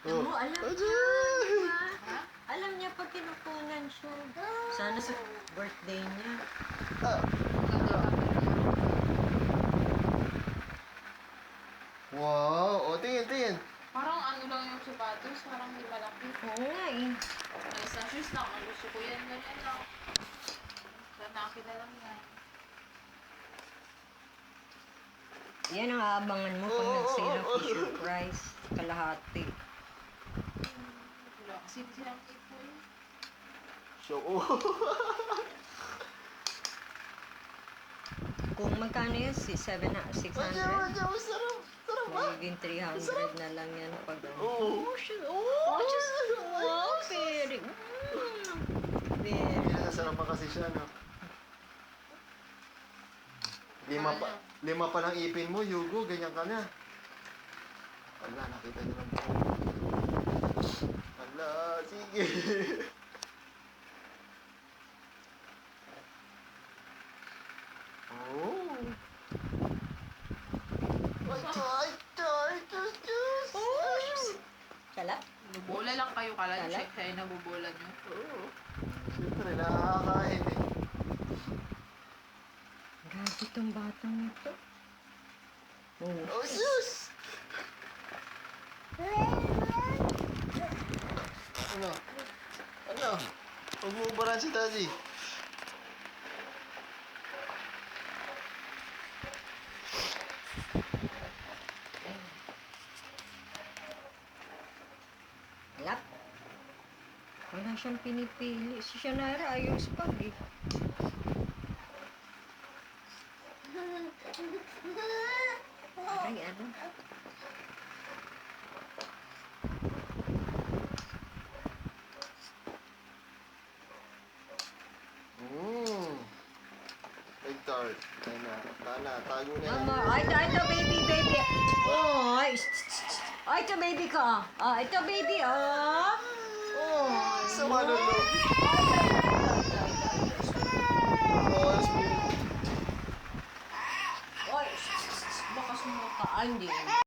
Alam mo, alam niya, di ba? Alam niya pag kinukunan siya. Sana sa birthday niya. Wow! O, tingin. Parang ano lang yung sapatos, parang di malaki. Oo nga eh. Ay, sa shoes lang, ang gusto ko yan, ganyan lang. Lalaki na lang yan. Yan ang aabangan mo pag nag-sale ng Fisher Price. Kalahati. Wala kasi silang tipo eh. Show. Kung magkano yun, 600? Sarap ba? Magiging 300 na lang yan pag ano. Oo. Wow, very. Very. Nasarap pa kasi siya, no? Lima pa lang ipin mo, Yugo, ganyan ka na. Ala, nakita niyo lang po. Ala, sige. Oh. Kalap? Nabobola lang kayo, kala nyo Kala? siya yung nabobola nyo. Oo. Siyempre, nakakain eh. Grabe tong batang ito. Oh. Oh, sus! Ano? Umuubaran si Daddy. Kalap? Wala siyang pinipili. Si Shannara ayaw spag eh. Ay, ano? Egg tart. Ayun na. Tana, tago na yan. Mama, ay, ito, baby. Oh, ay, ay, ito, baby ka. Ah, ito, baby, oh. Oh, Sa malulog. Oh, Oy, bakas mo ka. Ay, hindi.